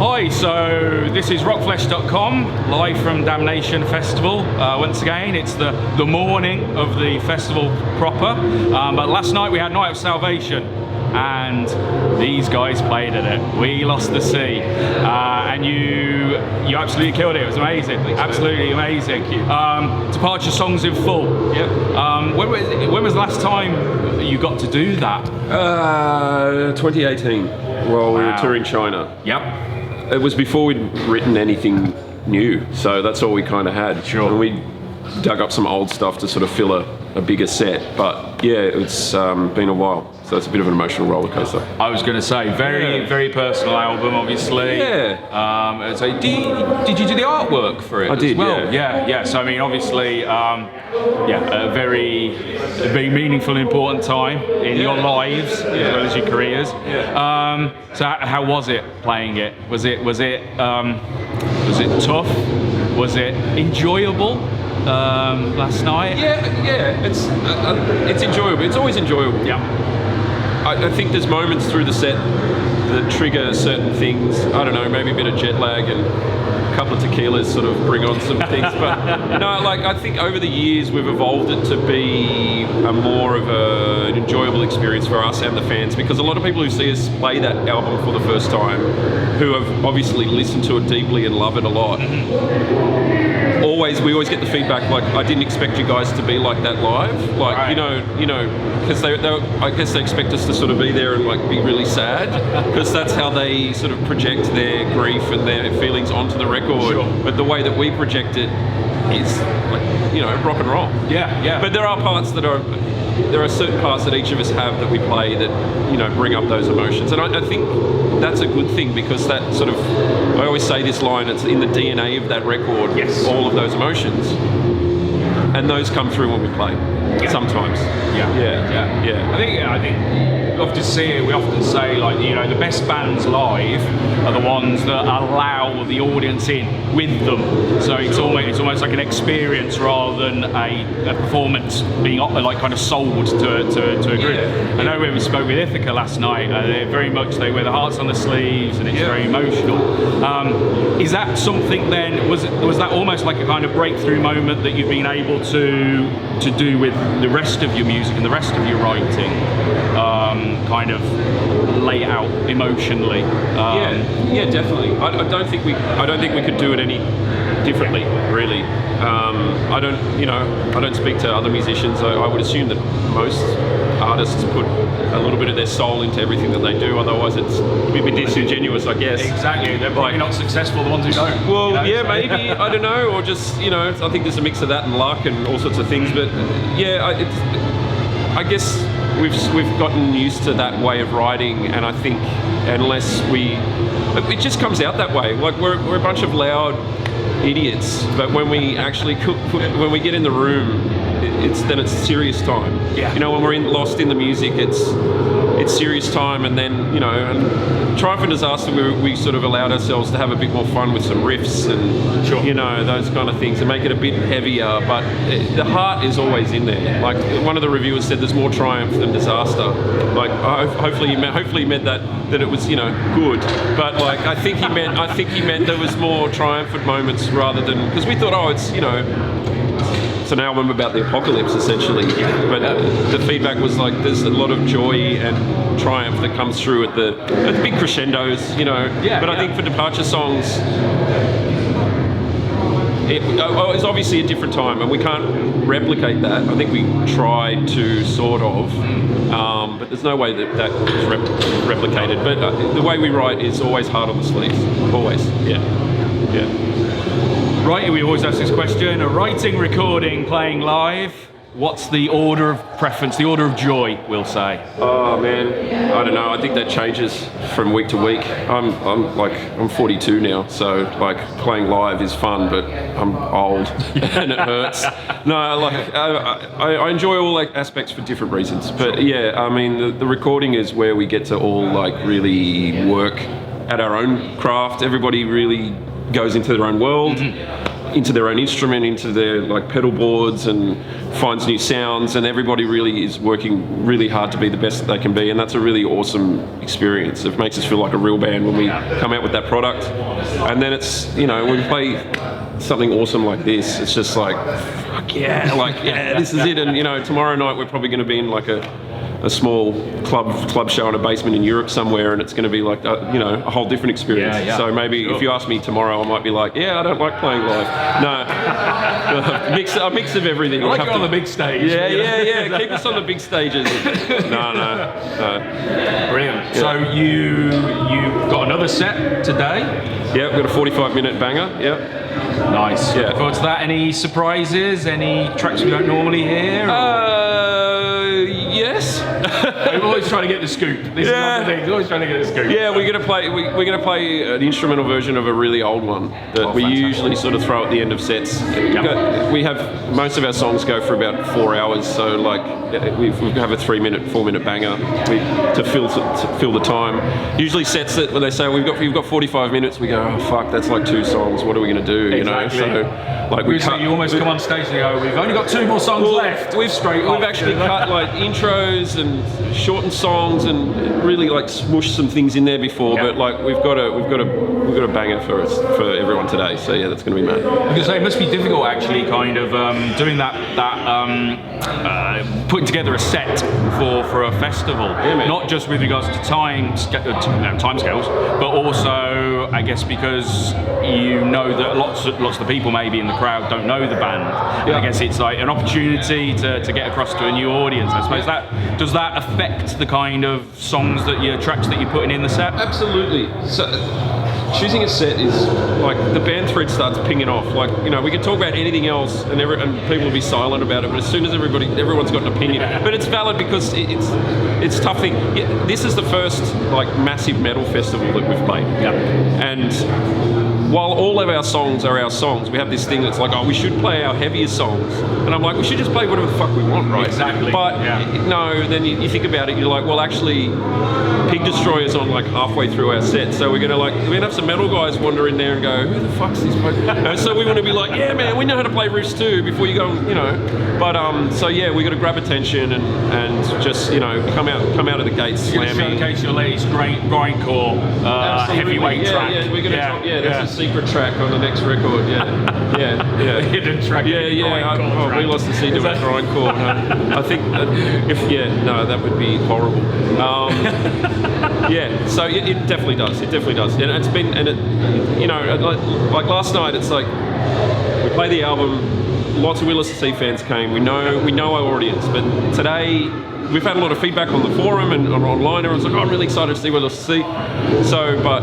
Hi, so this is rockflesh.com, live from Damnation Festival. Once again, it's the morning of the festival proper, but last night we had Night of Salvation, and these guys played at it. We Lost the Sea, and you absolutely killed it. It was amazing, absolutely amazing. Departure songs in full. Yep. When was the last time you got to do that? 2018. Well, we were touring China. Yep. It was before we'd written anything new, so that's all we kind of had. Sure. And we dug up some old stuff to sort of fill a bigger set. But yeah, it's been a while, so it's a bit of an emotional roller coaster. I was going to say, very personal album, obviously. Yeah. So did you do the artwork for it? I did. Well? Yeah. Yeah. So I mean, obviously, a very meaningful and important time in your lives as well as your careers. Yeah. So how was it playing it? Was it tough? Was it enjoyable? Last night? Yeah, it's enjoyable. It's always enjoyable. Yeah. I think there's moments through the set that trigger certain things. I don't know, maybe a bit of jet lag and a couple of tequilas sort of bring on some things. But no, like I think over the years we've evolved it to be more of an enjoyable experience for us and the fans, because a lot of people who see us play that album for the first time, who have obviously listened to it deeply and love it a lot, we always get the feedback like, I didn't expect you guys to be like that live, like right. you know, because I guess they expect us to sort of be there and like be really sad, because that's how they sort of project their grief and their feelings onto the record. Sure. But the way that we project it is like, rock and roll. Yeah. But there are certain parts that each of us have that we play that bring up those emotions, and I think that's a good thing, because that sort of, I always say this line, it's in the DNA of that record. Yes. All of those emotions, and those come through when we play. Yeah. Sometimes. Yeah. I think we often say like, the best bands live are the ones that allow the audience in with them. So it's almost like an experience rather than a performance being like kind of sold to a group. Yeah. I know when we spoke with Ithaca last night, they wear their hearts on their sleeves, and it's very emotional. Is that something then? Was that almost like a kind of breakthrough moment that you've been able to do with the rest of your music and the rest of your writing? Kind of lay out emotionally. Yeah, definitely. I don't think we could do it any differently, really. I don't speak to other musicians. I would assume that most artists put a little bit of their soul into everything that they do. Otherwise, it's a bit disingenuous, I guess. Exactly. They're probably not successful, the ones who don't. Well, maybe. I don't know, or just I think there's a mix of that and luck and all sorts of things. But I guess we've gotten used to that way of writing, and I think unless it just comes out that way. Like we're a bunch of loud idiots, but when we actually when we get in the room, it's serious time. Yeah. When we're lost in the music, it's serious time, and then and Triumph and Disaster, we sort of allowed ourselves to have a bit more fun with some riffs and those kind of things, and make it a bit heavier. But the heart is always in there. Like one of the reviewers said, there's more Triumph than Disaster. Like hopefully he meant that it was good. But like I think he meant there was more triumphant moments rather than, because we thought it's an album about the apocalypse essentially, but the feedback was like there's a lot of joy and triumph that comes through at the big crescendos, but I think for Departure songs it's obviously a different time and we can't replicate that. I think we tried to sort of, but there's no way that is replicated, but the way we write is always hard on the sleeves, always. Yeah. Writing, we always ask this question: writing, recording, playing live. What's the order of preference, the order of joy, we'll say? Oh man, I don't know. I think that changes from week to week. I'm 42 now, so like playing live is fun, but I'm old and it hurts. No, I enjoy all aspects for different reasons. But yeah, I mean the recording is where we get to all really work at our own craft. Everybody really goes into their own world. into their own instrument, into their like pedal boards, and finds new sounds, and everybody really is working really hard to be the best that they can be, and that's a really awesome experience. It makes us feel like a real band when we come out with that product. And then it's, when we play something awesome like this, it's just like, fuck yeah, like, yeah, this is it. And tomorrow night we're probably going to be in like a small club show in a basement in Europe somewhere, and it's going to be like a whole different experience. So maybe if you ask me tomorrow, I might be like, I don't like playing live. No, a mix of everything. I like it on the big stage. Yeah. Keep us on the big stages. No. Brilliant. So you got another set today? Yeah, we've got a 45-minute banger. Yeah. Nice. Yeah. Looking forward to that. Any surprises? Any tracks we don't normally hear? Yes. I'm always trying to get the scoop. This is one of the things. Always trying to get the scoop. Yeah, we're gonna play an instrumental version of a really old one that we usually sort of throw at the end of sets. We have most of our songs go for about 4 hours, so like we have a 4-minute banger to fill the time. Usually sets that when they say we've got 45 minutes, we go, oh fuck, that's like 2 songs. What are we gonna do? Exactly. So like you almost come on stage and go, we've only got 2 more songs left. We've actually cut like intros and shortened songs and really like smooshed some things in there before, but like we've got a banger for everyone today. So yeah, that's going to be mad. Because it must be difficult actually, kind of doing that putting together a set for a festival, not just with regards to time scales, but also I guess because that lots of the people maybe in the crowd don't know the band. And I guess it's like an opportunity to get across to a new audience. I suppose does that affect the kind of tracks that you're putting in the set? Absolutely. So choosing a set is like the band thread starts pinging off. Like we can talk about anything else and people will be silent about it, but as soon as everyone's got an opinion, but it's valid because it's a tough thing. This is the first like massive metal festival that we've played, and while all of our songs are our songs, we have this thing that's like, oh, we should play our heaviest songs. And I'm like, we should just play whatever the fuck we want, right? Exactly. But no, then you think about it, you're like, well, actually, Pig Destroyer's on like halfway through our set. So we're gonna have some metal guys wander in there and go, who the fuck's this bloke? So we want to be like, yeah, man, we know how to play riffs too before you go, But so yeah, we got to grab attention and just come out of the gates slamming. Showcase your latest grindcore heavyweight track. Yeah, we're gonna that's a secret track on the next record. Yeah. Hidden track. We lost the C to that grindcore. I think that would be horrible. So it definitely does. It definitely does. And it's been, like last night, it's like we play the album. Lots of We Lost the Sea fans came. We know our audience, but today we've had a lot of feedback on the forum and online. Everyone's like, oh, I'm really excited to see We Lost the Sea. So, but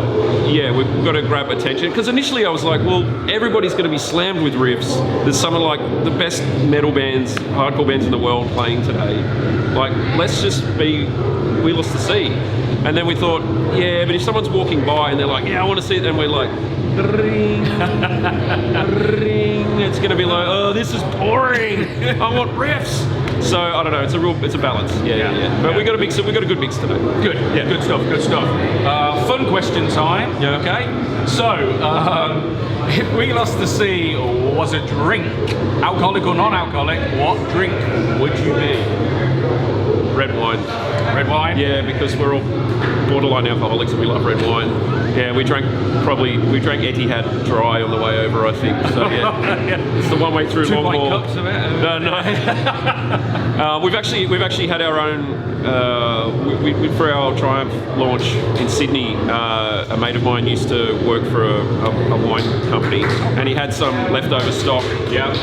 yeah, we've got to grab attention because initially I was like, well, everybody's going to be slammed with riffs. There's some of like the best metal bands, hardcore bands in the world playing today. Like, let's just be We Lost the Sea. And then we thought, yeah, but if someone's walking by and they're like, yeah, I want to see it, and we're like, ring, ring. It's going to be like, oh, this is boring. I want riffs. So I don't know. It's a balance. Yeah. But we got a mix. We got a good mix today. Good. Yeah. Good stuff. Fun question time. Yeah. Okay. So, if We Lost the Sea was a drink, alcoholic or non-alcoholic, what drink would you be? Red wine. Red wine? Yeah, because we're all borderline alcoholics and we love red wine. Yeah, we drank Etihad dry on the way over, I think. So yeah, it's the one way through long haul. 2 cups of it? No. We've actually had our own. For our Triumph launch in Sydney, a mate of mine used to work for a wine company, and he had some leftover stock. Yeah.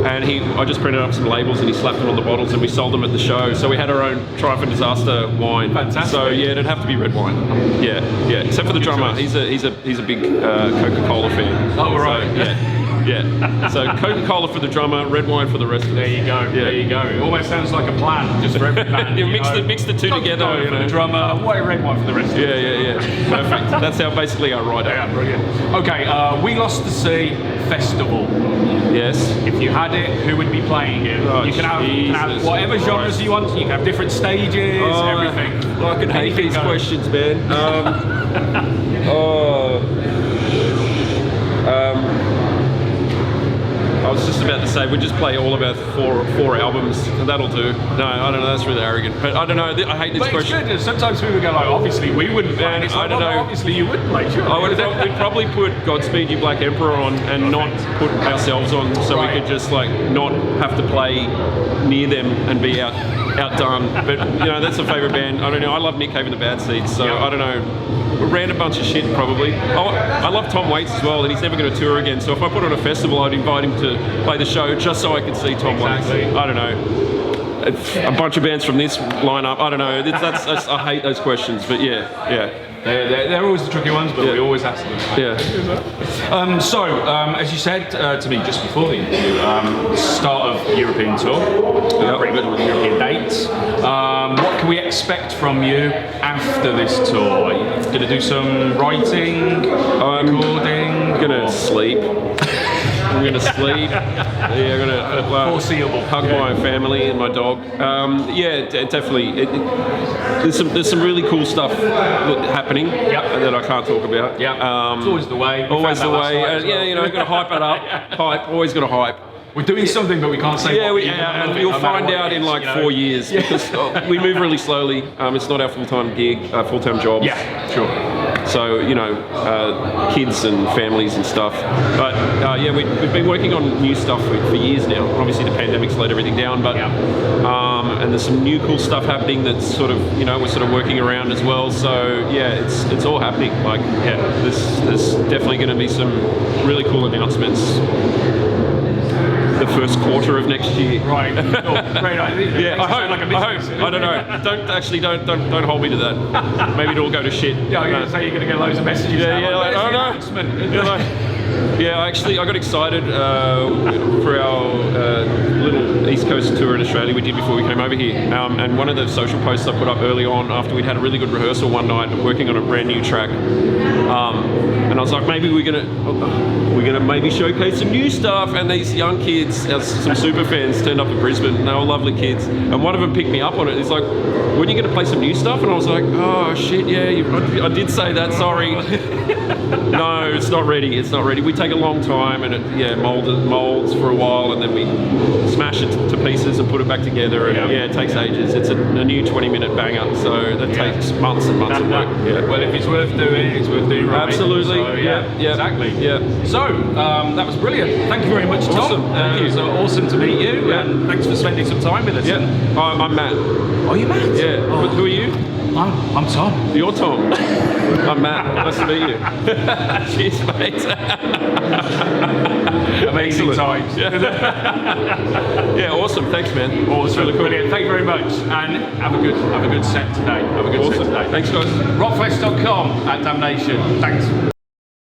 And I just printed up some labels and he slapped them on the bottles and we sold them at the show. So we had our own Triumph and Disaster wine. Fantastic. So yeah, it'd have to be red wine. Yeah. Except for the drummer, he's a big Coca-Cola fan. Oh right. So, yeah. So Coca-Cola for the drummer, red wine for the rest of us. There you go. Yeah. There you go. It almost sounds like a plan, just for every band. You mix the two together. For the drummer, white red wine for the rest of us. Yeah. Perfect. That's basically our ride. Yeah, brilliant. Okay, We Lost the Sea Festival. Yes. If you had it, who would be playing it? Oh, you can have whatever genres you want. You can have different stages, everything. I can hate these questions, man. say we just play all of our four albums, and that'll do. No, I don't know. That's really arrogant, but I don't know. I hate this But question. it's good. Sometimes people go like, obviously we wouldn't play. And it's like, I don't know. Obviously you would play. Sure. We'd probably put Godspeed You Black Emperor on and not put ourselves on, so we could just like not have to play near them and be outdone. But you know, that's a favourite band. I don't know. I love Nick Cave and the Bad Seeds, so I don't know. A random bunch of shit probably. Oh, I love Tom Waits as well, and he's never going to tour again. So if I put on a festival, I'd invite him to play the show just so I could see Tom Waits. I don't know. A bunch of bands from this lineup. I don't know. That's I hate those questions, but yeah. They're always the tricky ones, but we always ask them. Yeah. As you said to me just before the interview, start of European tour, pretty good with the European dates. What can we expect from you after this tour? Are you going to do some writing, recording? I'm going to sleep. I'm going to sleep. I'm going to foreseeable. Hug my family and my dog. Definitely. There's some really cool stuff happening that I can't talk about. It's always the way. Always the way. Got to hype it up. Always got to hype. We're doing something, but we can't say. And you'll find out in like 4 years because we move really slowly. It's not our full-time gig, full-time job. Yeah, sure. So kids and families and stuff. But we've been working on new stuff for years now. Obviously, the pandemic slowed everything down, but and there's some new cool stuff happening that's sort of we're sort of working around as well. So it's all happening. There's definitely going to be some really cool announcements the first quarter of next year. Right. Great idea. I hope. I don't know. Don't hold me to that. Maybe it'll go to shit. Yeah, I'm going to say you're going to get loads of messages. I got excited for our little East Coast tour in Australia we did before we came over here. And one of the social posts I put up early on after we'd had a really good rehearsal one night working on a brand new track. And I was like, maybe we're gonna maybe showcase some new stuff. And these young kids, some super fans, turned up in Brisbane. And they were lovely kids. And one of them picked me up on it. He's like, when are you gonna play some new stuff? And I was like, oh shit, I did say that. Sorry. No, it's not ready. It's not ready. We take a long time, and it molds for a while, and then we smash it to pieces and put it back together. And it takes ages. It's a new 20-minute banger, so that takes months and months of work. Well, if it's worth doing, it's worth doing right. Absolutely. So, exactly. Yeah. So that was brilliant. Thank you very much, Tom. Awesome. Thank you. So awesome to meet you, and thanks for spending some time with us. Yeah. I'm Matt. Oh, you're Matt? Yeah. Oh. Who are you? I'm Tom. You're Tom. I'm Matt. Nice to meet you. Cheers, mate. Amazing times. Awesome. Thanks, man. Awesome. Really cool. Brilliant. Thank you very much, and have a good set today. Have a good set today. Thanks, guys. Rockflesh.com at Damnation. Thanks.